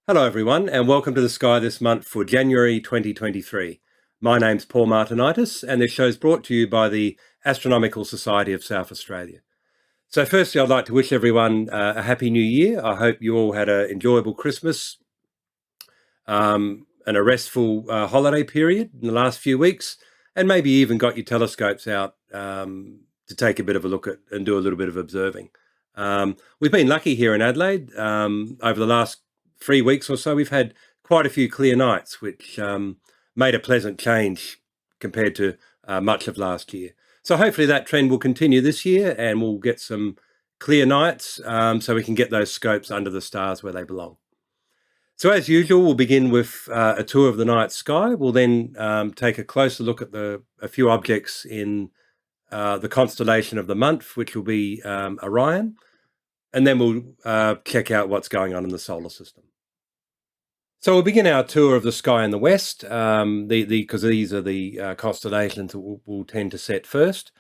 Hello everyone and welcome to the Sky this month for January 2023. My name's Paul Martinaitis and this show is brought to you by the Astronomical Society of South Australia. So firstly, I'd like to wish everyone a happy new year. I hope you all had an enjoyable Christmas and a restful holiday period in the last few weeks, and maybe even got your telescopes out to take a bit of a look at and do a little bit of observing. We've been lucky here in Adelaide. Over the last 3 weeks or so, we've had quite a few clear nights, which made a pleasant change compared to much of last year. So hopefully that trend will continue this year and we'll get some clear nights so we can get those scopes under the stars where they belong. So as usual, we'll begin with a tour of the night sky. We'll then take a closer look at a few objects in the constellation of the month, which will be Orion. And then we'll check out what's going on in the solar system. So we'll begin our tour of the sky in the west, because these are the constellations that we'll tend to set first.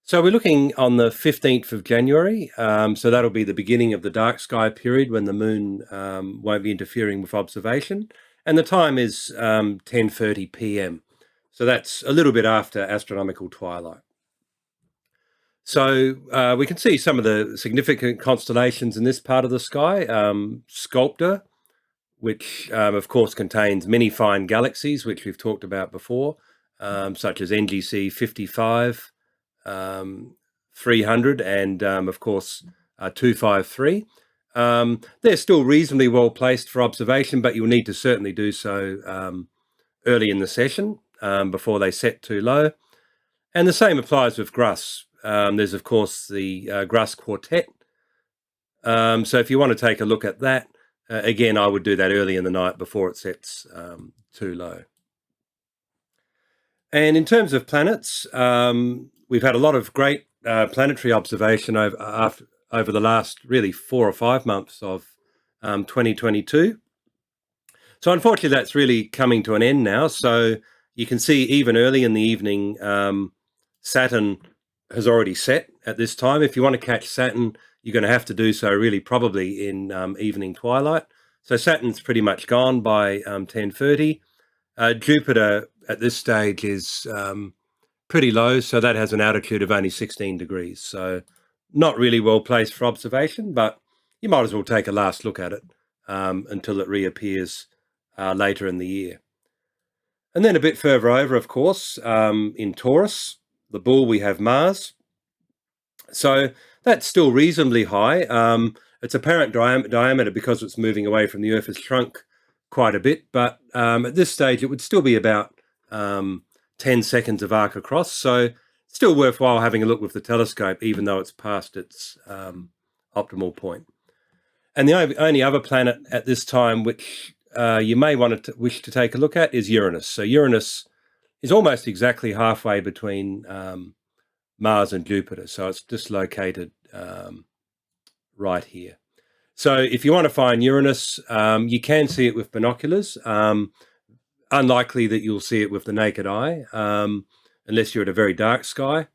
So we're looking on the 15th of January, so that'll be the beginning of the dark sky period when the moon won't be interfering with observation, and the time is 10:30 p.m. So that's a little bit after astronomical twilight. So we can see some of the significant constellations in this part of the sky. Sculptor, which of course contains many fine galaxies, which we've talked about before, such as NGC 55, 300, and of course 253. They're still reasonably well placed for observation, but you'll need to certainly do so early in the session before they set too low. And the same applies with Grus. There's of course the Grus Quartet. So if you want to take a look at that, again, I would do that early in the night before it sets too low. And in terms of planets, we've had a lot of great planetary observation over the last really 4 or 5 months of 2022. So unfortunately, that's really coming to an end now. So you can see even early in the evening, Saturn has already set at this time. If you want to catch Saturn, you're going to have to do so really probably in evening twilight. So Saturn's pretty much gone by 10:30. Jupiter at this stage is pretty low, so that has an altitude of only 16 degrees. So not really well placed for observation, but you might as well take a last look at it until it reappears later in the year. And then a bit further over, of course, in Taurus, the bull, we have Mars. So that's still reasonably high. Its apparent diameter, because it's moving away from the Earth, has shrunk quite a bit, but at this stage it would still be about 10 seconds of arc across, so still worthwhile having a look with the telescope, even though it's past its optimal point. And the only other planet at this time which you may wish to take a look at is Uranus. So Uranus is almost exactly halfway between Mars and Jupiter, so it's just located right here. So if you want to find Uranus, you can see it with binoculars. Unlikely that you'll see it with the naked eye, unless you're at a very dark sky.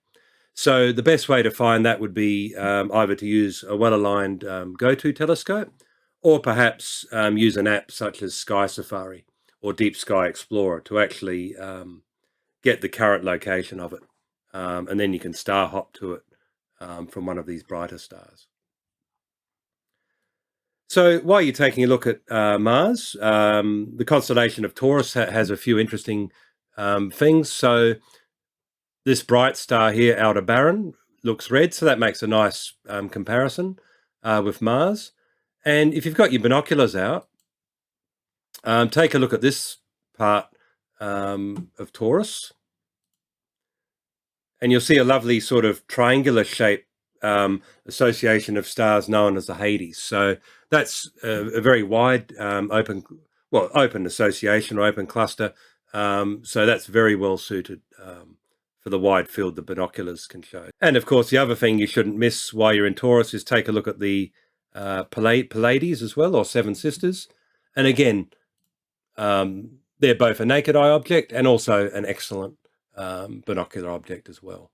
So the best way to find that would be either to use a well-aligned go-to telescope, or perhaps use an app such as Sky Safari or Deep Sky Explorer to actually get the current location of it. And then you can star hop to it from one of these brighter stars. So while you're taking a look at Mars, the constellation of Taurus has a few interesting things. So this bright star here, Aldebaran, looks red, so that makes a nice comparison with Mars. And if you've got your binoculars out, take a look at this part of Taurus, and you'll see a lovely sort of triangular shape association of stars known as the Hades. So that's a very wide open association or open cluster. So that's very well suited for the wide field the binoculars can show. And of course, the other thing you shouldn't miss while you're in Taurus is take a look at the Pleiades as well, or Seven Sisters. And again, they're both a naked eye object and also an excellent binocular object as well.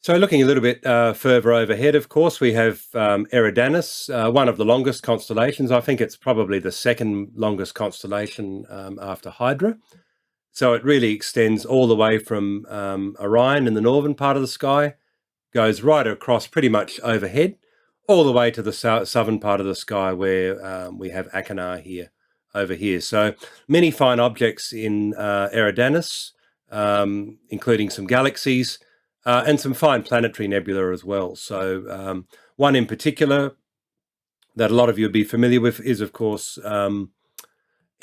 So looking a little bit further overhead, of course, we have Eridanus, one of the longest constellations. I think it's probably the second longest constellation after Hydra. So it really extends all the way from Orion in the northern part of the sky, goes right across pretty much overhead, all the way to the southern part of the sky where we have Achernar here, over here. So many fine objects in Eridanus, including some galaxies and some fine planetary nebula as well. So one in particular that a lot of you would be familiar with is, of course,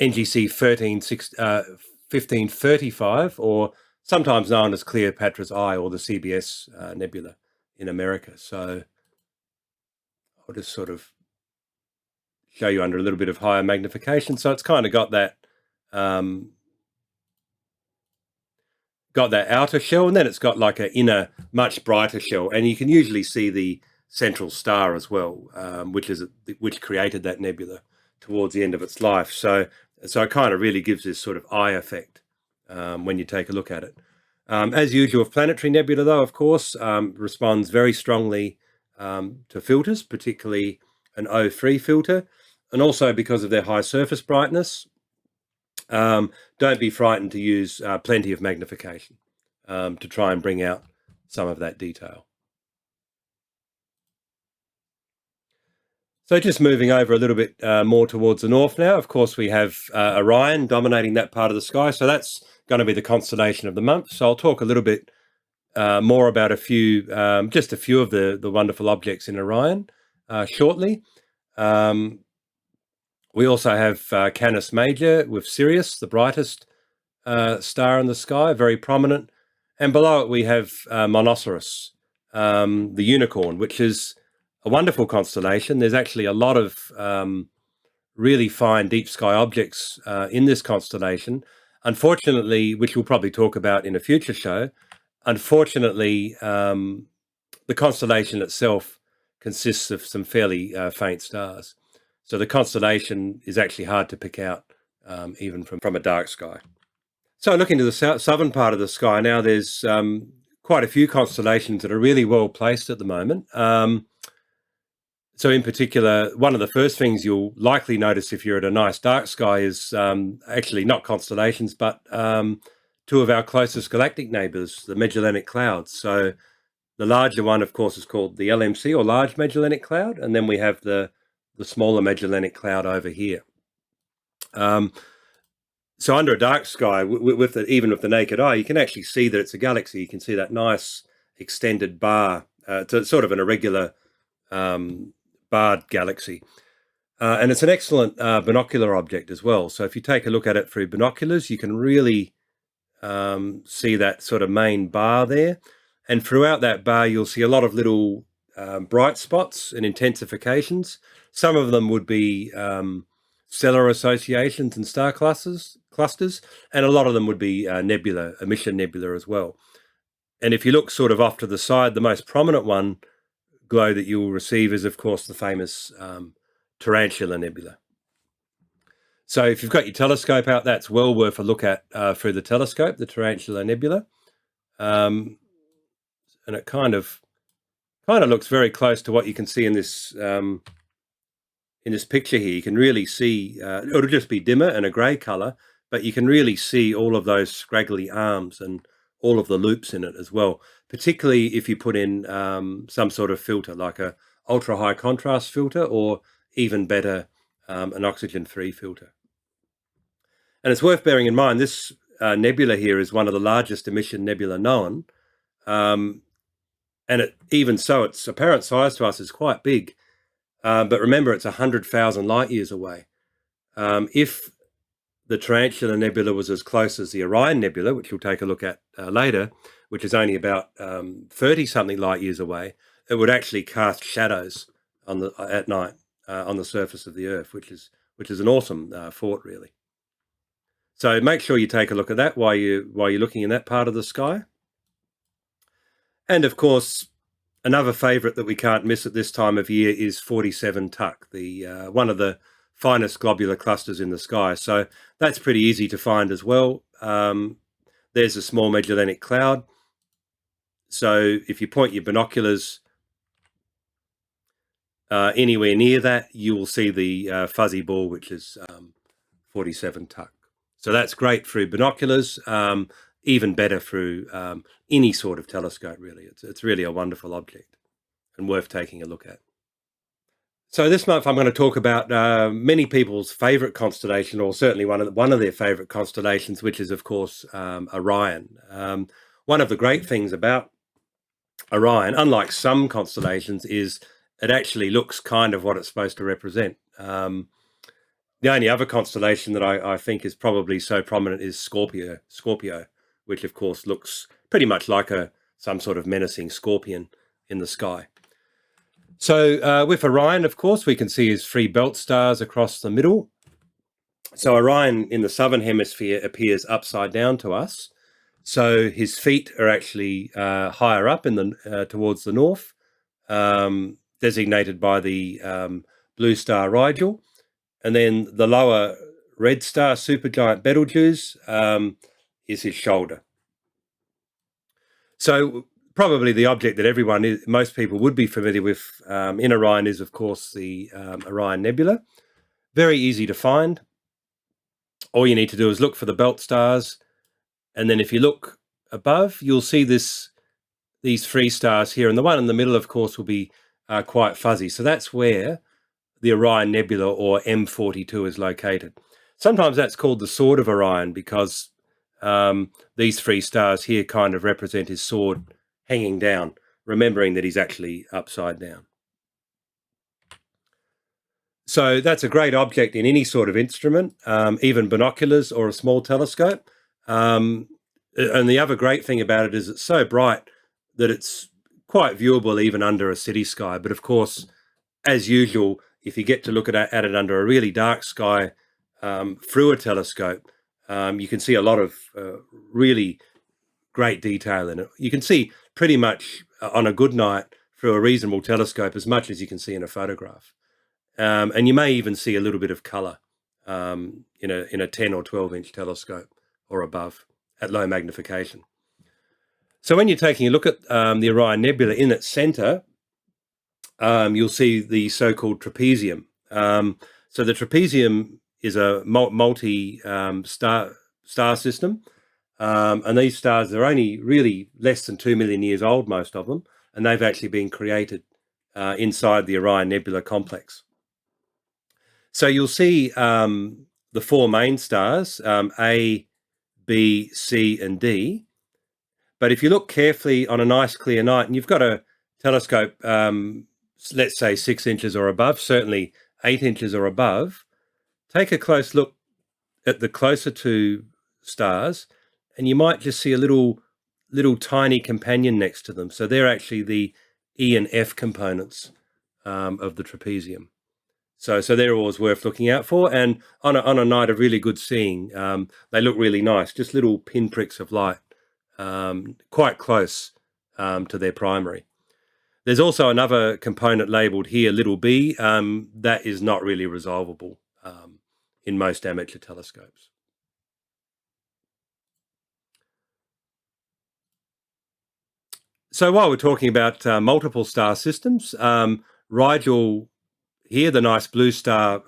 NGC 1535, or sometimes known as Cleopatra's Eye, or the CBS nebula in America. So I'll just sort of show you under a little bit of higher magnification. So it's kind of got that outer shell, and then it's got like an inner, much brighter shell, and you can usually see the central star as well, which created that nebula towards the end of its life. So it kind of really gives this sort of eye effect when you take a look at it. As usual with planetary nebula, though, of course, responds very strongly to filters, particularly an O3 filter, and also because of their high surface brightness. Don't be frightened to use plenty of magnification to try and bring out some of that detail. So just moving over a little bit more towards the north now, of course, we have Orion dominating that part of the sky. So that's going to be the constellation of the month. So I'll talk a little bit more about just a few of the wonderful objects in Orion shortly. We also have Canis Major with Sirius, the brightest star in the sky, very prominent. And below it we have Monoceros, the unicorn, which is a wonderful constellation. There's actually a lot of really fine deep sky objects in this constellation. Unfortunately, which we'll probably talk about in a future show, unfortunately, the constellation itself consists of some fairly faint stars. So the constellation is actually hard to pick out even from a dark sky. So looking to the southern part of the sky now, there's quite a few constellations that are really well placed at the moment. So in particular, one of the first things you'll likely notice if you're at a nice dark sky is actually not constellations, but two of our closest galactic neighbours, the Magellanic Clouds. So the larger one, of course, is called the LMC, or Large Magellanic Cloud, and then we have the smaller Magellanic Cloud over here. So under a dark sky, even with the naked eye, you can actually see that it's a galaxy. You can see that nice extended bar. It's sort of an irregular barred galaxy. And it's an excellent binocular object as well. So if you take a look at it through binoculars, you can really see that sort of main bar there. And throughout that bar, you'll see a lot of little bright spots and intensifications. Some of them would be stellar associations and star clusters, and a lot of them would be emission nebula as well. And if you look sort of off to the side, the most prominent one glow that you will receive is, of course, the famous Tarantula Nebula. So if you've got your telescope out, that's well worth a look at through the telescope, the Tarantula Nebula. And it kind of looks very close to what you can see in this picture here. You can really see, it'll just be dimmer and a grey colour, but you can really see all of those scraggly arms and all of the loops in it as well, particularly if you put in some sort of filter, like a ultra high contrast filter, or even better, an oxygen-free filter. And it's worth bearing in mind, this nebula here is one of the largest emission nebula known. And even so, its apparent size to us is quite big. But remember, it's 100,000 light years away. If the Tarantula Nebula was as close as the Orion Nebula, which we'll take a look at later, which is only about 30-something light years away, it would actually cast shadows at night on the surface of the Earth, which is an awesome thought, really. So make sure you take a look at that while you're looking in that part of the sky. And of course, another favourite that we can't miss at this time of year is 47 Tuc, the one of the finest globular clusters in the sky. So that's pretty easy to find as well. There's a small Magellanic Cloud. So if you point your binoculars anywhere near that, you will see the fuzzy ball, which is 47 tuc. So that's great through binoculars, even better through any sort of telescope, really. It's really a wonderful object and worth taking a look at. So this month I'm going to talk about many people's favourite constellation, or certainly one of their favourite constellations, which is, of course, Orion. One of the great things about Orion, unlike some constellations, is it actually looks kind of what it's supposed to represent. The only other constellation that I think is probably so prominent is Scorpio, which of course looks pretty much like some sort of menacing scorpion in the sky. So with Orion, of course, we can see his three belt stars across the middle. So Orion in the Southern Hemisphere appears upside down to us. So his feet are actually higher up towards the north, designated by the blue star Rigel. And then the lower red star, supergiant Betelgeuse, is his shoulder. So probably the object that most people would be familiar with in Orion is, of course, the Orion Nebula. Very easy to find. All you need to do is look for the belt stars, and then if you look above, you'll see these three stars here, and the one in the middle, of course, will be quite fuzzy. So that's where the Orion Nebula, or M42, is located. Sometimes that's called the Sword of Orion because these three stars here kind of represent his sword hanging down, remembering that he's actually upside down. So that's a great object in any sort of instrument, even binoculars or a small telescope. And the other great thing about it is it's so bright that it's quite viewable even under a city sky. But of course, as usual, if you get to look at it under a really dark sky through a telescope, you can see a lot of really great detail in it. You can see pretty much on a good night through a reasonable telescope as much as you can see in a photograph. And you may even see a little bit of colour in a 10 or 12-inch telescope or above at low magnification. So when you're taking a look at the Orion Nebula, in its centre, you'll see the so-called trapezium. So the trapezium is a multi-star system, and these stars are only really less than 2 million years old, most of them, and they've actually been created inside the Orion Nebula complex. So you'll see the four main stars, A, B, C, and D. But if you look carefully on a nice clear night, and you've got a telescope, let's say 6 inches or above, certainly 8 inches or above, take a close look at the closer two stars, and you might just see a little tiny companion next to them. So they're actually the E and F components of the trapezium. So they're always worth looking out for. And on a night of really good seeing, they look really nice, just little pinpricks of light, quite close to their primary. There's also another component labelled here, little b, that is not really resolvable in most amateur telescopes. So while we're talking about multiple star systems, Rigel here, the nice blue star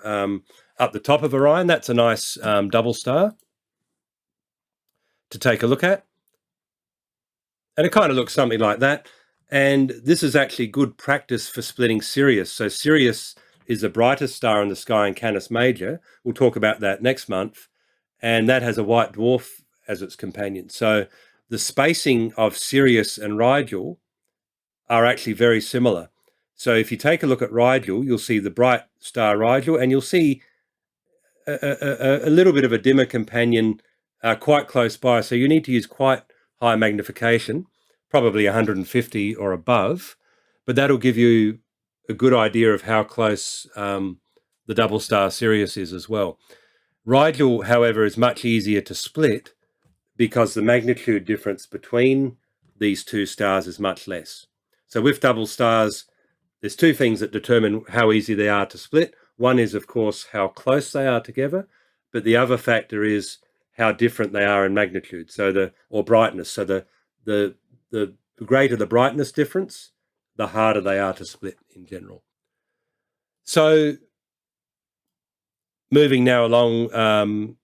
up the top of Orion, that's a nice double star to take a look at. And it kind of looks something like that. And this is actually good practice for splitting Sirius. So Sirius is the brightest star in the sky in Canis Major. We'll talk about that next month. And that has a white dwarf as its companion. So the spacing of Sirius and Rigel are actually very similar. So if you take a look at Rigel, you'll see the bright star Rigel, and you'll see a little bit of a dimmer companion quite close by. So you need to use quite high magnification, probably 150 or above, but that'll give you a good idea of how close the double star Sirius is as well. Rigel, however, is much easier to split because the magnitude difference between these two stars is much less. So with double stars, there's two things that determine how easy they are to split. One is, of course, how close they are together, but the other factor is how different they are in magnitude, or brightness. So the greater the brightness difference, the harder they are to split in general. So moving now along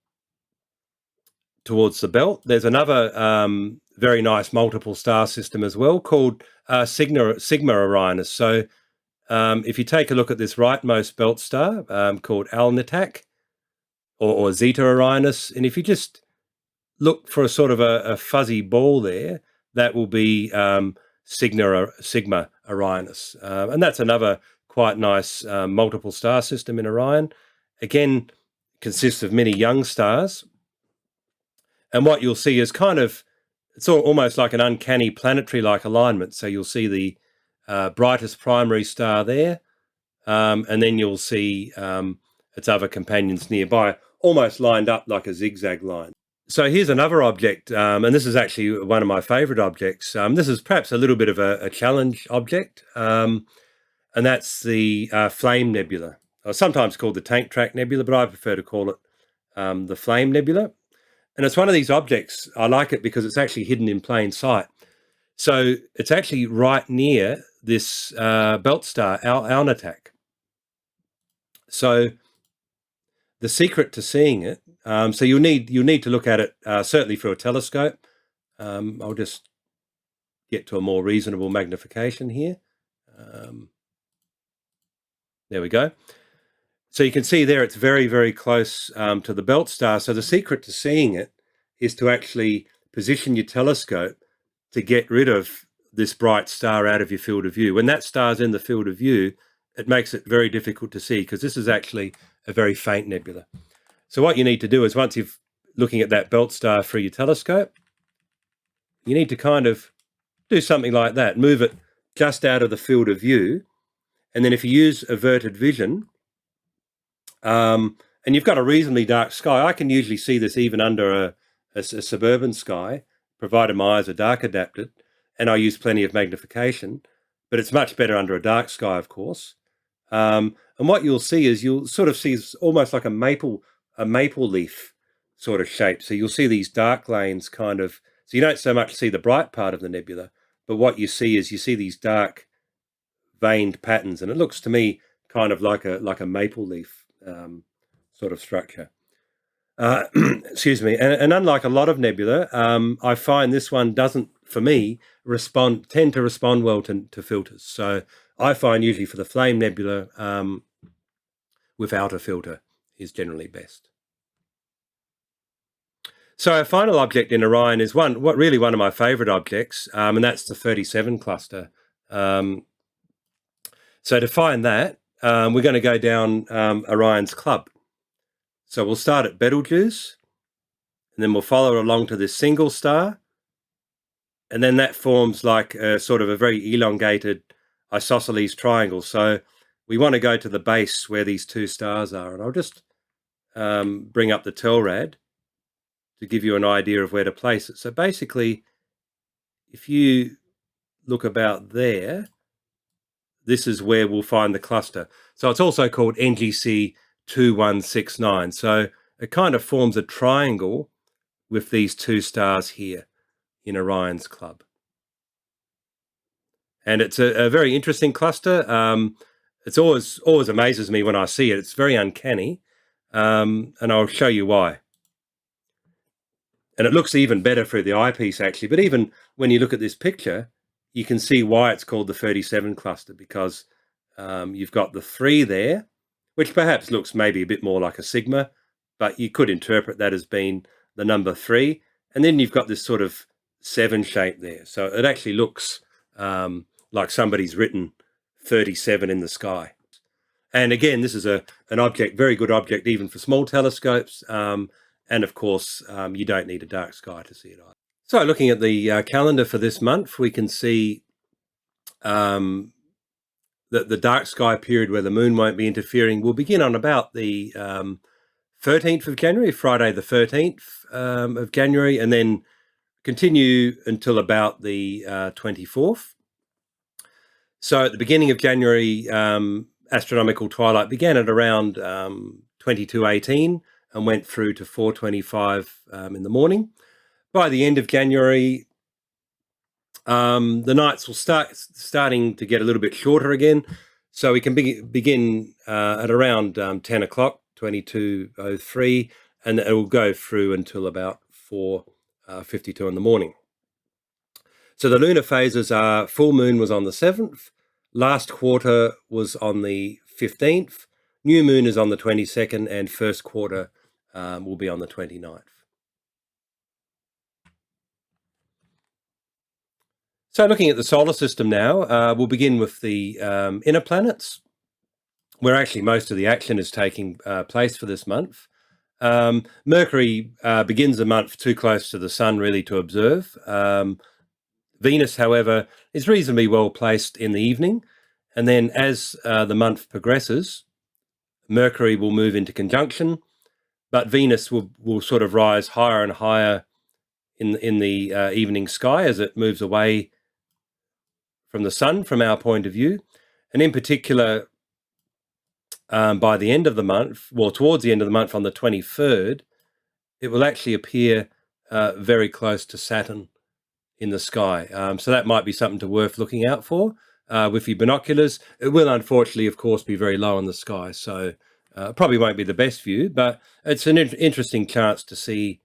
towards the belt, there's another very nice multiple star system as well called Sigma Orionis. So if you take a look at this rightmost belt star called Alnitak or Zeta Orionis, and if you just look for a sort of a fuzzy ball there, that will be Sigma Orionis. And that's another quite nice multiple star system in Orion. Again, consists of many young stars. And what you'll see is it's almost like an uncanny planetary-like alignment. So you'll see the brightest primary star there, and then you'll see its other companions nearby, almost lined up like a zigzag line. So here's another object, and this is actually one of my favourite objects. This is perhaps a little bit of a challenge object, and that's the Flame Nebula, or sometimes called the Tank Track Nebula, but I prefer to call it the Flame Nebula. And it's one of these objects, I like it because it's actually hidden in plain sight. So it's actually right near this belt star, Alnitak. So the secret to seeing it, so you'll need to look at it certainly through a telescope. I'll just get to a more reasonable magnification here. There we go. So you can see there it's very, very close to the belt star. So the secret to seeing it is to actually position your telescope to get rid of this bright star out of your field of view. When that star's in the field of view, it makes it very difficult to see because this is actually a very faint nebula. So what you need to do is once you're looking at that belt star through your telescope, you need to kind of do something like that, move it just out of the field of view. And then if you use averted vision, and you've got a reasonably dark sky, I can usually see this even under a suburban sky, provided my eyes are dark adapted, and I use plenty of magnification, but it's much better under a dark sky, of course. And what you'll see is you'll sort of see almost like a maple leaf sort of shape. So you'll see these dark lanes kind of, so you don't so much see the bright part of the nebula, but what you see is you see these dark veined patterns, and it looks to me kind of like a maple leaf sort of structure. Excuse me. And unlike a lot of nebula, I find this one doesn't, for me, tend to respond well to filters. So I find usually for the Flame Nebula, without a filter is generally best. So our final object in Orion is really one of my favourite objects, and that's the 37 cluster. So to find that, we're going to go down Orion's club. So we'll start at Betelgeuse, and then we'll follow along to this single star, and then that forms like a sort of a very elongated isosceles triangle. So we want to go to the base where these two stars are, and I'll just bring up the TELRAD to give you an idea of where to place it. So basically, if you look about there, this is where we'll find the cluster. So it's also called NGC 2169. So it kind of forms a triangle with these two stars here in Orion's club. And it's a very interesting cluster. It's always amazes me when I see it. It's very uncanny, and I'll show you why. And it looks even better through the eyepiece, actually. But even when you look at this picture, you can see why it's called the 37 cluster, because you've got the 3 there, which perhaps looks maybe a bit more like a sigma, but you could interpret that as being the number 3. And then you've got this sort of 7 shape there. So it actually looks like somebody's written 37 in the sky. And again, this is an object, very good object, even for small telescopes. And of course, you don't need a dark sky to see it either. So looking at the calendar for this month, we can see that the dark sky period where the moon won't be interfering will begin on about the 13th of January, Friday the 13th of January, and then continue until about the 24th. So at the beginning of January, astronomical twilight began at around 22:18 and went through to 4:25 in the morning. By the end of January, The nights will starting to get a little bit shorter again, so we can begin at around 10 o'clock, 22:03, and it will go through until about 4:52 in the morning. So the lunar phases are: full moon was on the 7th, last quarter was on the 15th, new moon is on the 22nd, and first quarter will be on the 29th. So looking at the solar system now, we'll begin with the inner planets, where actually most of the action is taking place for this month. Mercury begins the month too close to the sun really to observe. Venus, however, is reasonably well placed in the evening, and then as the month progresses, Mercury will move into conjunction, but Venus will sort of rise higher and higher in the evening sky as it moves away from the sun from our point of view. And in particular, by the end of the month, well, towards the end of the month on the 23rd, it will actually appear very close to Saturn in the sky. So that might be something worth looking out for with your binoculars. It will unfortunately, of course, be very low in the sky, so probably won't be the best view, but it's an interesting chance to see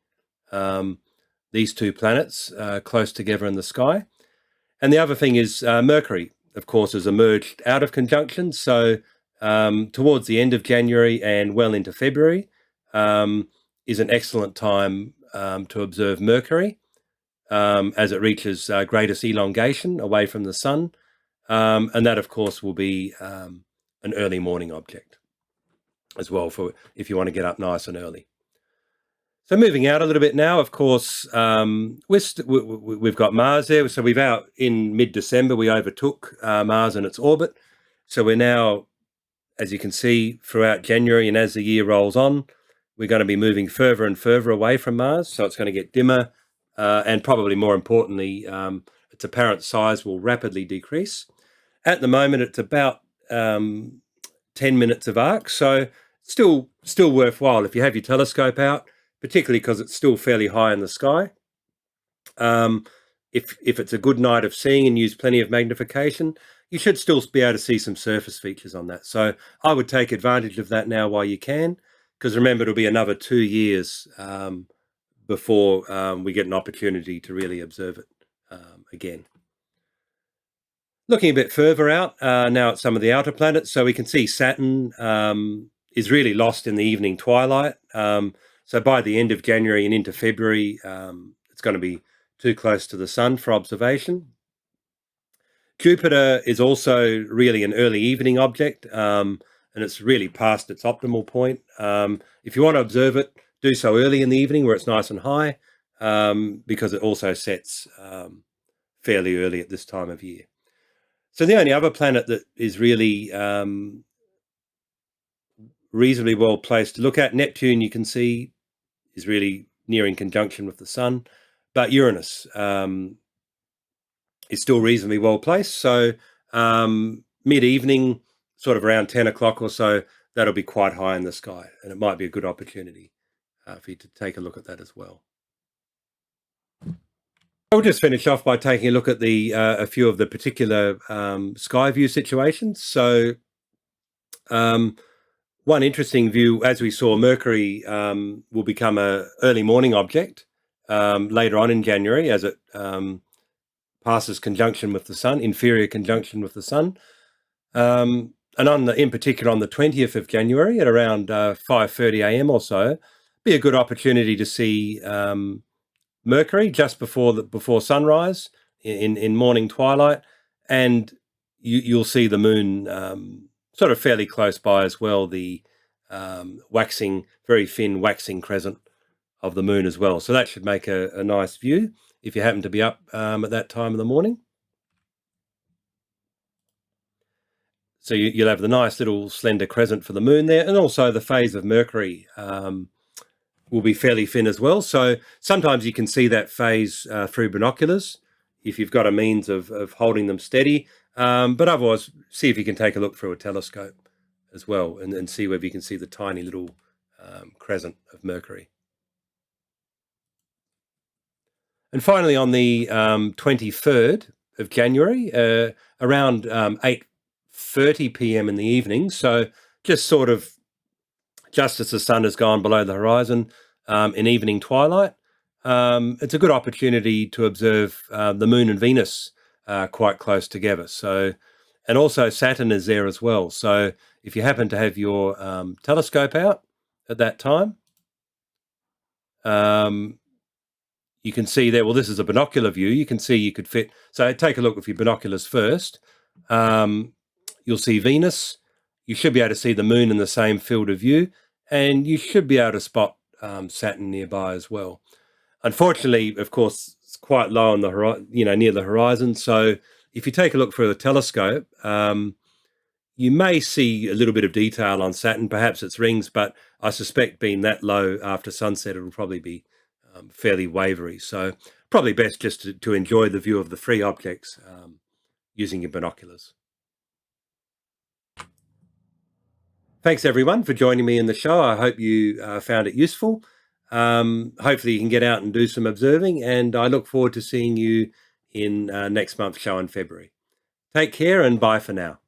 these two planets close together in the sky. And the other thing is Mercury, of course, has emerged out of conjunction. So towards the end of January and well into February is an excellent time to observe Mercury as it reaches greatest elongation away from the sun. And that, of course, will be an early morning object as well, for if you want to get up nice and early. So moving out a little bit now, of course, we've got Mars there. So we've out in mid-December, we overtook Mars in its orbit. So we're now, as you can see, throughout January and as the year rolls on, we're going to be moving further and further away from Mars. So it's going to get dimmer and probably more importantly, its apparent size will rapidly decrease. At the moment, it's about 10 minutes of arc. So still worthwhile if you have your telescope out, particularly because it's still fairly high in the sky. If it's a good night of seeing and use plenty of magnification, you should still be able to see some surface features on that. So I would take advantage of that now while you can, because remember, it'll be another 2 years before we get an opportunity to really observe it again. Looking a bit further out now at some of the outer planets, so we can see Saturn is really lost in the evening twilight. So by the end of January and into February, it's going to be too close to the sun for observation. Jupiter is also really an early evening object, and it's really past its optimal point. If you want to observe it, do so early in the evening where it's nice and high, because it also sets fairly early at this time of year. So the only other planet that is really reasonably well placed to look at, Neptune, you can see, is really nearing conjunction with the sun, but Uranus is still reasonably well placed. So mid-evening, sort of around 10 o'clock or so, that'll be quite high in the sky, and it might be a good opportunity for you to take a look at that as well. I'll just finish off by taking a look at a few of the particular sky view situations. So one interesting view, as we saw, Mercury will become an early morning object later on in January as it passes conjunction with the sun, inferior conjunction with the sun. And in particular on the 20th of January at around 5:30 a.m. or so, be a good opportunity to see Mercury just before sunrise in morning twilight, and you'll see the moon sort of fairly close by as well, the very thin waxing crescent of the moon as well. So that should make a nice view if you happen to be up at that time of the morning. So you'll have the nice little slender crescent for the moon there, and also the phase of Mercury will be fairly thin as well. So sometimes you can see that phase through binoculars if you've got a means of holding them steady. But otherwise, see if you can take a look through a telescope as well and see whether you can see the tiny little crescent of Mercury. And finally, on the 23rd of January, around 8:30 p.m. in the evening, so just sort of just as the sun has gone below the horizon in evening twilight, it's a good opportunity to observe the Moon and Venus quite close together. So, and also Saturn is there as well. So, if you happen to have your telescope out at that time, um, you can see there. Well, this is a binocular view. You can see you could fit. So, take a look with your binoculars first. You'll see Venus. You should be able to see the Moon in the same field of view, and you should be able to spot Saturn nearby as well. Unfortunately, of course, it's quite low on the horizon, near the horizon. So if you take a look through a telescope, you may see a little bit of detail on Saturn, perhaps its rings, but I suspect being that low after sunset, it'll probably be fairly wavery. So probably best just to enjoy the view of the three objects using your binoculars. Thanks everyone for joining me in the show. I hope you found it useful. Hopefully you can get out and do some observing, and I look forward to seeing you in next month's show in February. Take care and bye for now.